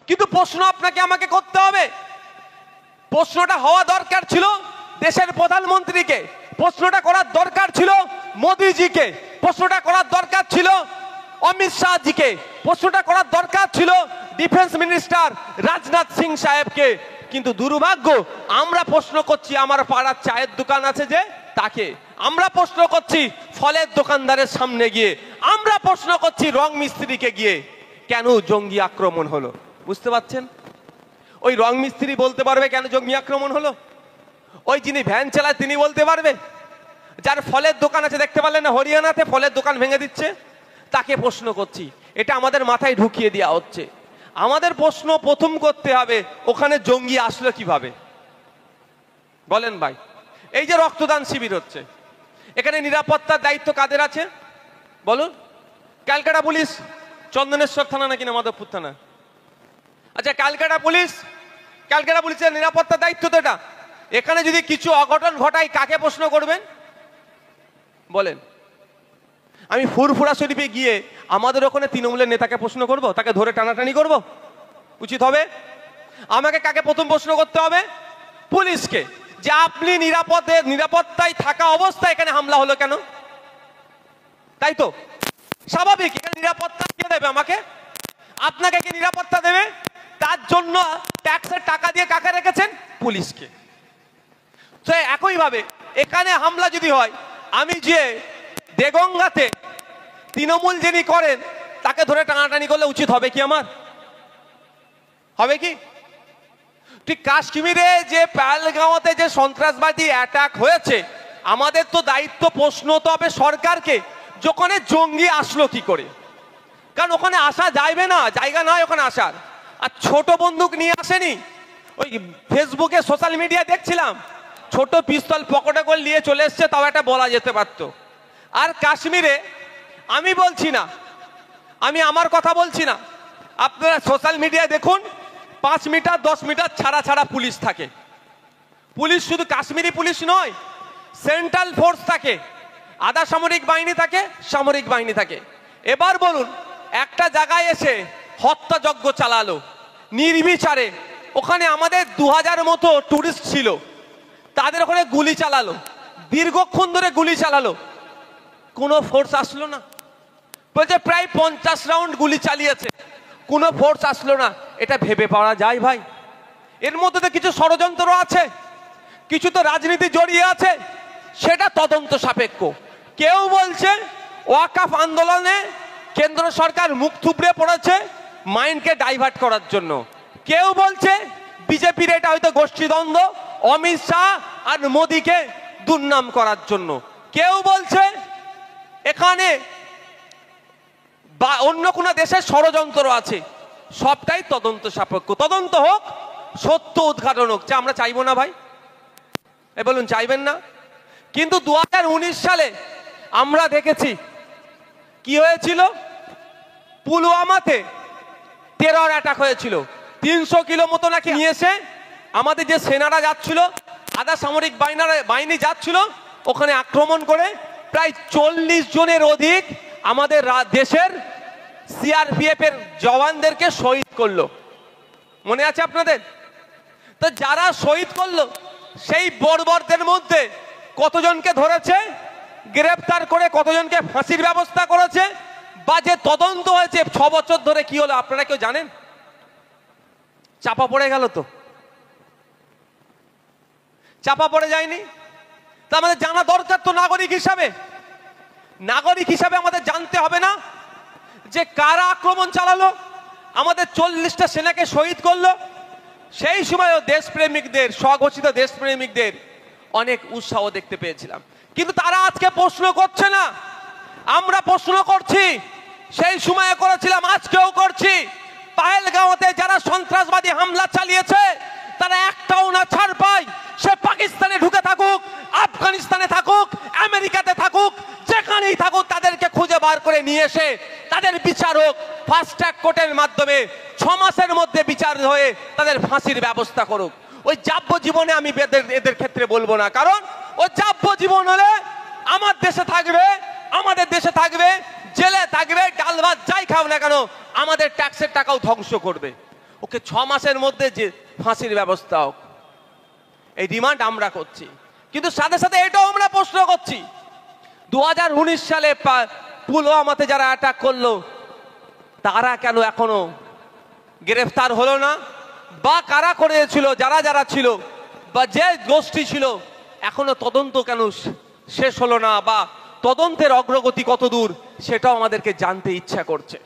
কিন্তু প্রশ্ন আপনাকে আমাকে করতে হবে, প্রশ্নটা হওয়া দরকার ছিল দেশের প্রধানমন্ত্রীকে, প্রশ্নটা করার দরকার ছিল মোদিজিকে, প্রশ্নটা করার দরকার ছিল অমিত শাহজিকে, প্রশ্নটা করার দরকার ছিল ডিফেন্স মিনিস্টার রাজনাথ সিং সাহেবকে। কিন্তু দুর্ভাগ্য, আমরা প্রশ্ন করছি আমার পাড়ার চায়ের দোকান আছে যে তাকে, আমরা প্রশ্ন করছি ফলের দোকানদারের সামনে গিয়ে, আমরা প্রশ্ন করছি রং মিস্ত্রিকে গিয়ে কেন জঙ্গি আক্রমণ হলো। বুঝতে পারছেন? ওই রং মিস্ত্রি বলতে পারবে কেন জঙ্গি আক্রমণ হলো? ওই যিনি ভ্যান চালায় তিনি বলতে পারবে? যার ফলের দোকান আছে, দেখতে পারলেন না হরিয়ানাতে ফলের দোকান ভেঙে দিচ্ছে, তাকে প্রশ্ন করছি। এটা আমাদের মাথায় ঢুকিয়ে দেওয়া হচ্ছে। আমাদের প্রশ্ন প্রথম করতে হবে ওখানে জঙ্গি আসলো কিভাবে, বলেন ভাই? এই যে রক্তদান শিবির হচ্ছে, এখানে নিরাপত্তার দায়িত্ব কাদের আছে বলুন? ক্যালকাটা পুলিশ, চন্দনেশ্বর থানা নাকি না মাধবপুর থানা? আচ্ছা, ক্যালকাটা পুলিশের নিরাপত্তার দায়িত্ব তো এটা। এখানে যদি কিছু অঘটন ঘটায় কাকে প্রশ্ন করবেন বলেন? আমি ফুরফুরা শরীফে গিয়ে আমাদের ওখানে তৃণমূলের নেতাকে প্রশ্ন করব, তাকে ধরে টানাটানি করব? উচিত হবে? আমাকে কাকে প্রথম প্রশ্ন করতে হবে? পুলিশকে, যে আপনি নিরাপত্তায় থাকা অবস্থায় এখানে হামলা হলো কেন? তাই তো স্বাভাবিক। এখানে নিরাপত্তা কে দেবে আমাকে? আপনাকে কি নিরাপত্তা দেবে? তার জন্য ট্যাক্সের টাকা দিয়ে কাকে রেখেছেন? পুলিশকে। তো একইভাবে এখানে হামলা যদি হয়, আমি যে দেগঙ্গাতে তৃণমূল যিনি করেন তাকে ধরে টানাটানি করলে উচিত হবে কি আমার? হবে কি? ঠিক কাশ্মীরে যে পেহেলগাঁওতে যে সন্ত্রাসবাদী অ্যাটাক হয়েছে, আমাদের তো দায়িত্ব, প্রশ্ন তো হবে সরকারকে, ওখানে জঙ্গি আসলো কি করে? কারণ ওখানে আসা যাইবে না, জায়গা নয় ওখানে আসার। আর ছোট বন্দুক নিয়ে আসেনি, ওই ফেসবুকে সোশ্যাল মিডিয়া দেখছিলাম ছোট পিস্তল পকেটে করে নিয়ে চলে এসছে, তাও একটা বলা যেতে পারতো। আর কাশ্মীরে আমি বলছি না, আমি আমার কথা বলছি না, আপনারা সোশ্যাল মিডিয়ায় দেখুন 5 মিটার 10 মিটার ছাড়া ছাড়া পুলিশ থাকে। পুলিশ শুধু কাশ্মীরি পুলিশ নয়, সেন্ট্রাল ফোর্স থাকে, আধা সামরিক বাহিনী থাকে, সামরিক বাহিনী থাকে। এবার বলুন, একটা জায়গায় এসে হত্যাযজ্ঞ চালালো নির্বিচারে, ওখানে আমাদের 2000 মতো টুরিস্ট ছিল, তাদের ওখানে গুলি চালালো, দীর্ঘক্ষণ ধরে গুলি চালালো, কোনো ফোর্স আসলো না। বলছে প্রায় 50 রাউন্ড গুলি চালিয়েছে, কোনো ফোর্স আসলো না। এটা ভেবে পাওয়া যায় ভাই? এর মধ্যে তো কিছু ষড়যন্ত্র আছে, কিছু তো রাজনীতি জড়িয়ে আছে, সেটা তদন্ত সাপেক্ষ। কেউ বলছে ওয়াকফ আন্দোলনে কেন্দ্র সরকার মুখ থুবড়ে পড়েছে মাইন্ডকে ডাইভার্ট করার জন্য, কেউ বলছে বিজেপির এটা হয়তো গোষ্ঠীদ্বন্দ্ব, অমিত শাহ আর মোদীকে দুর্নাম করার জন্য, কেউ বলছে এখানে বা অন্য কোনো দেশের ষড়যন্ত্র আছে। সবটাই তদন্ত সাপেক্ষ। তদন্ত হোক, সত্য উদ্ঘাটন হোক, যা আমরা চাইবো না ভাই? এ বলুন, চাইবেন না? কিন্তু 2019 সালে আমরা দেখেছি কি হয়েছিল। পুলওয়ামাতে টেরর অ্যাটাক হয়েছিল। 300 কিলো মতো নাকি নিয়ে এসে আমাদের যে সেনারা যাচ্ছিল, আধা সামরিক বাহিনী যাচ্ছিল, ওখানে আক্রমণ করে প্রায় 40 জনের অধিক আমাদের দেশের সিআরপিএফ এর জওয়ানদেরকে শহীদ করলো। মনে আছে আপনাদের? তো যারা শহীদ করলো সেই বর্বরদের মধ্যে কতজনকে ধরেছে, গ্রেফতার করে কতজনকে ফাঁসির ব্যবস্থা করেছে, বা যে তদন্ত হয়েছে 6 বছর ধরে কি হলো আপনারা কেউ জানেন? চাপা পড়ে গেল তো? চাপা পড়ে যায়নি? তা আমাদের জানা দরকার তো নাগরিক হিসাবে। নাগরিক হিসাবে আমাদের জানতে হবে না যে কারা আক্রমণ চালালো, আমাদের 40টা সেনাকে শহীদ করলো? সেই সময়ও দেশপ্রেমিকদের, স্বঘোষিত দেশপ্রেমিকদের অনেক উৎসাহ দেখতে পেয়েছিলাম। কিন্তু তারা আজকে প্রশ্ন করছে না, আমরা প্রশ্ন করছি। সেই সময়ে করেছিলাম, আজকেও করছি। পেহেলগাঁওতে যারা সন্ত্রাসবাদী হামলা চালিয়েছে তারা একটাও না ছাড় পায়, সে পাকিস্তানে ঢুকে থাকুক, আফগানিস্তানে থাকুক, আমেরিকাতে থাকুক, যেখানেই থাকুক, তাদেরকে খুঁজে বার করে নিয়ে এসে তাদের বিচার হোক ফাস্ট ট্র্যাক কোর্টের মাধ্যমে। 6 মাসের মধ্যে বিচার হয়ে তাদের ফাঁসির ব্যবস্থা করুক। ওই যাবজ্জীবনে আমি এদের ক্ষেত্রে বলবো না, কারণ ওই যাবজ্জীবন হলে আমার দেশে থাকবে, আমাদের দেশে থাকবে, জেলে থাকবে, ডাল ভাত যাই খাও না কেন আমাদের ট্যাক্সের টাকাও ধ্বংস করবে। ওকে 6 মাসের মধ্যে যে ফাঁসির ব্যবস্থা হোক, এই ডিমান্ড আমরা করছি। কিন্তু সাথে সাথে এটাও আমরা প্রশ্ন করছি, 2019 সালে পুলওয়ামাতে যারা অ্যাটাক করলো তারা কেন এখনো গ্রেফতার হলো না? বা কারা করেছিল, যারা যারা ছিল বা যে গোষ্ঠী ছিল, এখনো তদন্ত কেন শেষ হলো না? বা তদন্তের অগ্রগতি কত দূর সেটাও আমাদেরকে জানতে ইচ্ছা করছে।